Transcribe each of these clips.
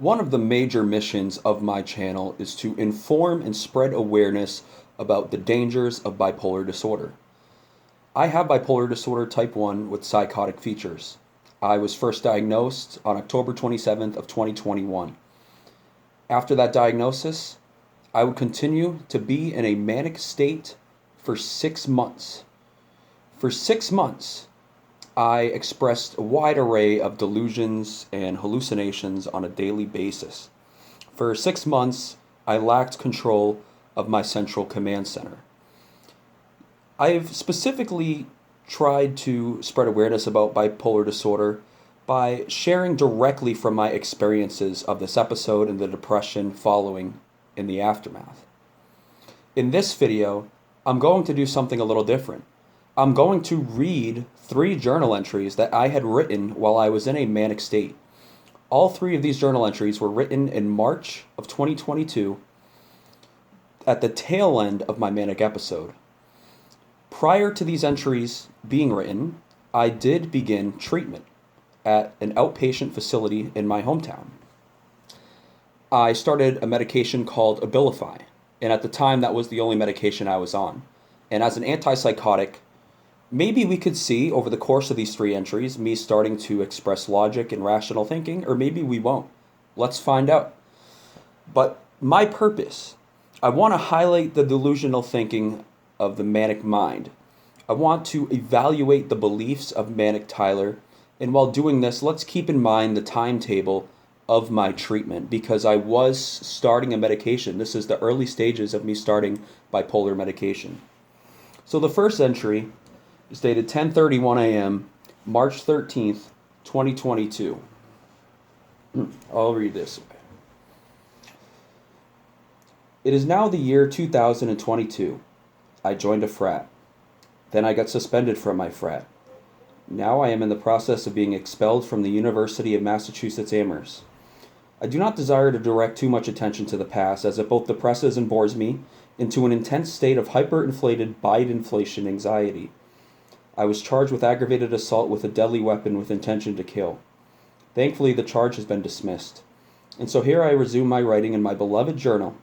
One of the major missions of my channel is to inform and spread awareness about the dangers of bipolar disorder. I have bipolar disorder type 1 with psychotic features. I was first diagnosed on October 27th of 2021. After that diagnosis, I would continue to be in a manic state for 6 months. For 6 months, I expressed a wide array of delusions and hallucinations on a daily basis. For 6 months, I lacked control of my central command center. I've specifically tried to spread awareness about bipolar disorder by sharing directly from my experiences of this episode and the depression following in the aftermath. In this video, I'm going to do something a little different. I'm going to read 3 journal entries that I had written while I was in a manic state. All 3 of these journal entries were written in March of 2022 at the tail end of my manic episode. Prior to these entries being written, I did begin treatment at an outpatient facility in my hometown. I started a medication called Adolfo, and at the time that was the only medication I was on. And as an antipsychotic, maybe we could see over the course of these 3 entries me starting to express logic and rational thinking, or maybe we won't. Let's find out. But my purpose, I want to highlight the delusional thinking of the manic mind. I want to evaluate the beliefs of Manic Tyler, and while doing this, let's keep in mind the timetable of my treatment because I was starting a medication. This is the early stages of me starting bipolar medication. So the first entry is dated 10:31 a.m., March 13th, 2022. I'll read this. It is now the year 2022. I joined a frat. Then I got suspended from my frat. Now I am in the process of being expelled from the University of Massachusetts Amherst. I do not desire to direct too much attention to the past as it both depresses and bores me into an intense state of hyperinflated Bide-inflation anxiety. I was charged with aggravated assault with a deadly weapon with intention to kill. Thankfully, the charge has been dismissed. And so here I resume my writing in my beloved journal,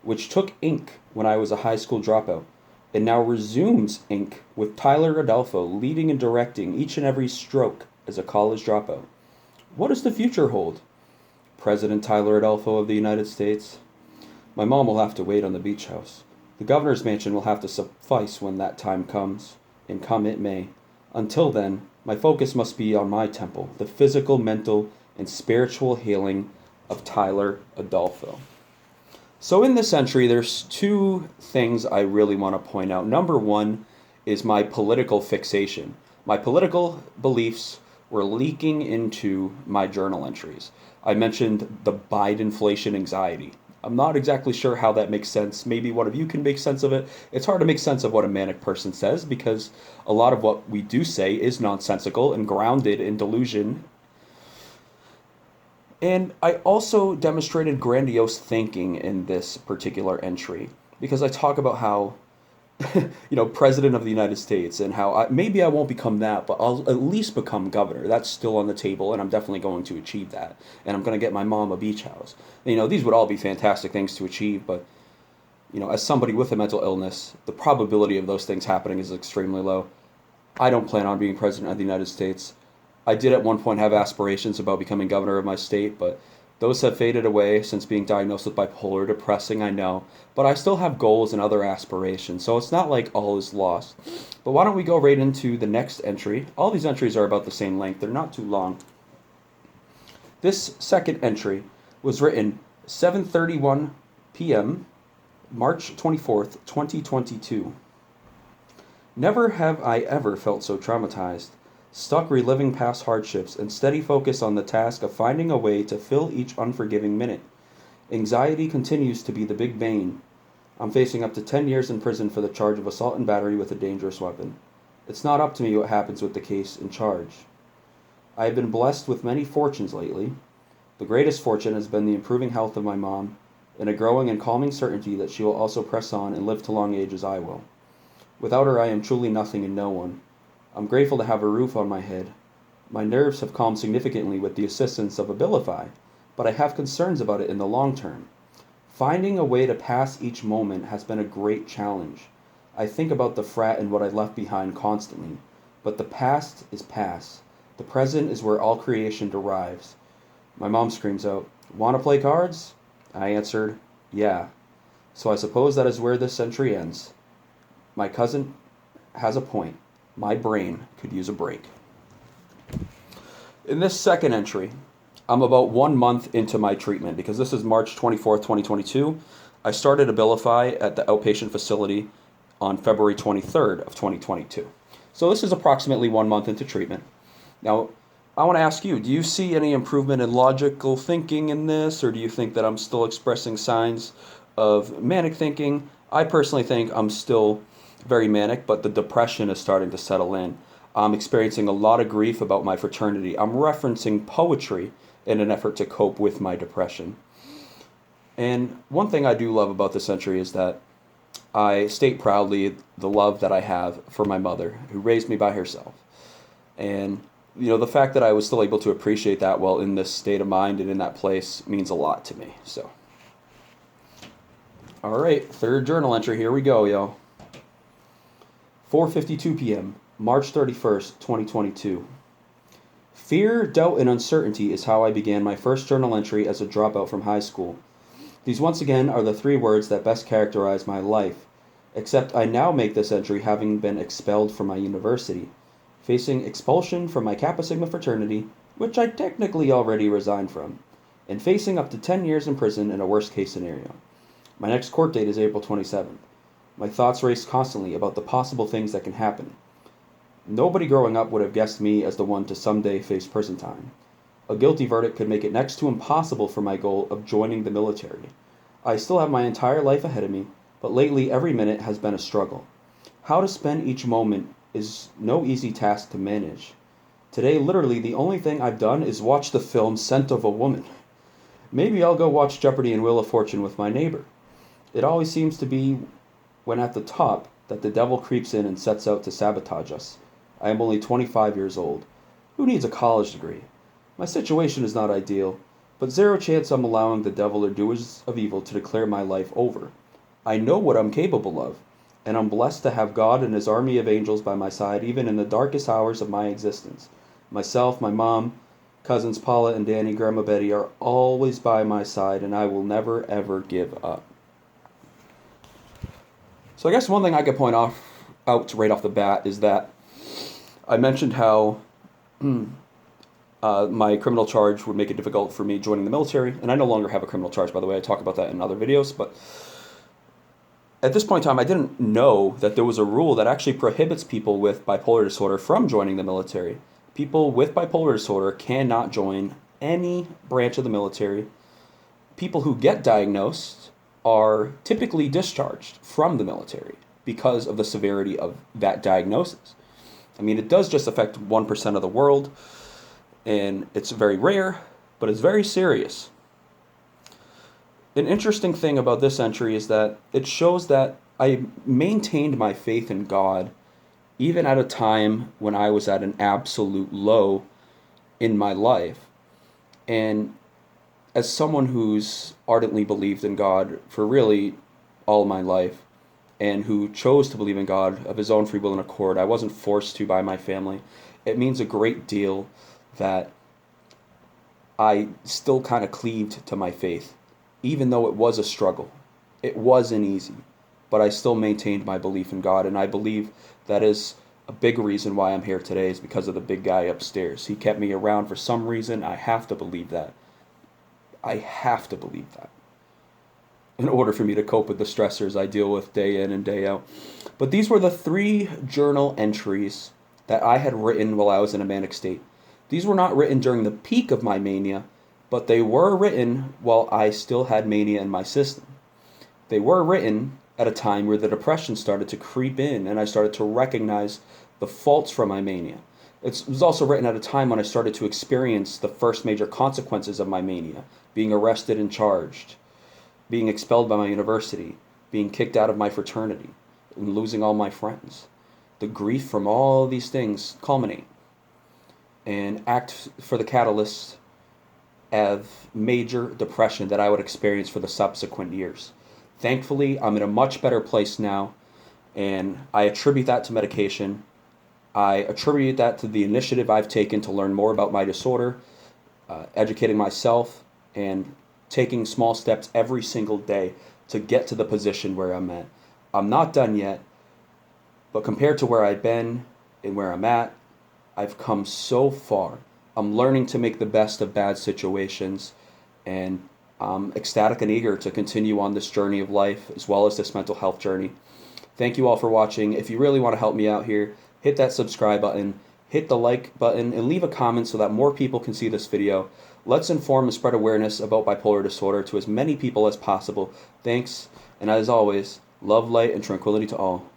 which took ink when I was a high school dropout, and now resumes ink with Tyler Adolfo leading and directing each and every stroke as a college dropout. What does the future hold? President Tyler Adolfo of the United States? My mom will have to wait on the beach house. The governor's mansion will have to suffice when that time comes, and come it may. Until then, my focus must be on my temple, the physical, mental, and spiritual healing of Tyler Adolfo. So in this entry, there's 2 things I really want to point out. Number 1 is my political fixation. My political beliefs were leaking into my journal entries. I mentioned the Bide-inflation anxiety. I'm not exactly sure how that makes sense. Maybe one of you can make sense of it. It's hard to make sense of what a manic person says because a lot of what we do say is nonsensical and grounded in delusion. And I also demonstrated grandiose thinking in this particular entry because I talk about how, President of the United States and how maybe I won't become that, but I'll at least become governor. That's still on the table, and I'm definitely going to achieve that. And I'm going to get my mom a beach house. These would all be fantastic things to achieve, but, as somebody with a mental illness, the probability of those things happening is extremely low. I don't plan on being president of the United States. I did at one point have aspirations about becoming governor of my state, but those have faded away since being diagnosed with bipolar. Depressing, I know, but I still have goals and other aspirations, so it's not like all is lost. But why don't we go right into the next entry? All these entries are about the same length. They're not too long. This second entry was written 7:31 p.m., March 24th, 2022. Never have I ever felt so traumatized. Stuck reliving past hardships and steady focus on the task of finding a way to fill each unforgiving minute. Anxiety continues to be the big bane. I'm facing up to 10 years in prison for the charge of assault and battery with a dangerous weapon. It's not up to me what happens with the case in charge. I have been blessed with many fortunes lately. The greatest fortune has been the improving health of my mom and a growing and calming certainty that she will also press on and live to long age as I will. Without her I am truly nothing and no one. I'm grateful to have a roof on my head. My nerves have calmed significantly with the assistance of Abilify, but I have concerns about it in the long term. Finding a way to pass each moment has been a great challenge. I think about the frat and what I left behind constantly, but the past is past. The present is where all creation derives. My mom screams out, "Want to play cards?" I answered, "Yeah." So I suppose that is where this century ends. My cousin has a point. My brain could use a break. In this second entry, I'm about 1 month into my treatment because this is March 24th, 2022. I started Abilify at the outpatient facility on February 23rd of 2022. So this is approximately 1 month into treatment. Now, I want to ask you, do you see any improvement in logical thinking in this, or do you think that I'm still expressing signs of manic thinking? I personally think I'm still very manic, but the depression is starting to settle in. I'm experiencing a lot of grief about my fraternity. I'm referencing poetry in an effort to cope with my depression. And one thing I do love about this entry is that I state proudly the love that I have for my mother, who raised me by herself. And, the fact that I was still able to appreciate that while in this state of mind and in that place means a lot to me. So, all right, third journal entry. Here we go, yo. 4:52 p.m., March 31st, 2022. Fear, doubt, and uncertainty is how I began my first journal entry as a dropout from high school. These once again are the three words that best characterize my life, except I now make this entry having been expelled from my university, facing expulsion from my Kappa Sigma fraternity, which I technically already resigned from, and facing up to 10 years in prison in a worst-case scenario. My next court date is April 27th. My thoughts race constantly about the possible things that can happen. Nobody growing up would have guessed me as the one to someday face prison time. A guilty verdict could make it next to impossible for my goal of joining the military. I still have my entire life ahead of me, but lately every minute has been a struggle. How to spend each moment is no easy task to manage. Today, literally, the only thing I've done is watch the film Scent of a Woman. Maybe I'll go watch Jeopardy and Wheel of Fortune with my neighbor. It always seems to be when at the top that the devil creeps in and sets out to sabotage us. I am only 25 years old. Who needs a college degree? My situation is not ideal, but zero chance I'm allowing the devil or doers of evil to declare my life over. I know what I'm capable of, and I'm blessed to have God and his army of angels by my side even in the darkest hours of my existence. Myself, my mom, cousins Paula and Danny, Grandma Betty are always by my side, and I will never ever give up. So I guess one thing I could point out right off the bat is that I mentioned how my criminal charge would make it difficult for me joining the military, and I no longer have a criminal charge, by the way. I talk about that in other videos, but at this point in time, I didn't know that there was a rule that actually prohibits people with bipolar disorder from joining the military. People with bipolar disorder cannot join any branch of the military. People who get diagnosed are typically discharged from the military because of the severity of that diagnosis. I mean, it does just affect 1% of the world, and it's very rare, but it's very serious. An interesting thing about this entry is that it shows that I maintained my faith in God even at a time when I was at an absolute low in my life. And as someone who's ardently believed in God for really all my life, and who chose to believe in God of his own free will and accord, I wasn't forced to by my family. It means a great deal that I still kind of cleaved to my faith, even though it was a struggle. It wasn't easy, but I still maintained my belief in God, and I believe that is a big reason why I'm here today is because of the big guy upstairs. He kept me around for some reason. I have to believe that. I have to believe that in order for me to cope with the stressors I deal with day in and day out. But these were the 3 journal entries that I had written while I was in a manic state. These were not written during the peak of my mania, but they were written while I still had mania in my system. They were written at a time where the depression started to creep in and I started to recognize the faults from my mania. It was also written at a time when I started to experience the first major consequences of my mania, being arrested and charged, being expelled by my university, being kicked out of my fraternity, and losing all my friends. The grief from all these things culminate and act for the catalyst of major depression that I would experience for the subsequent years. Thankfully, I'm in a much better place now, and I attribute that to medication. I attribute that to the initiative I've taken to learn more about my disorder, educating myself, and taking small steps every single day to get to the position where I'm at. I'm not done yet, but compared to where I've been and where I'm at, I've come so far. I'm learning to make the best of bad situations, and I'm ecstatic and eager to continue on this journey of life as well as this mental health journey. Thank you all for watching. If you really want to help me out here, hit that subscribe button, hit the like button, and leave a comment so that more people can see this video. Let's inform and spread awareness about bipolar disorder to as many people as possible. Thanks, and as always, love, light, and tranquility to all.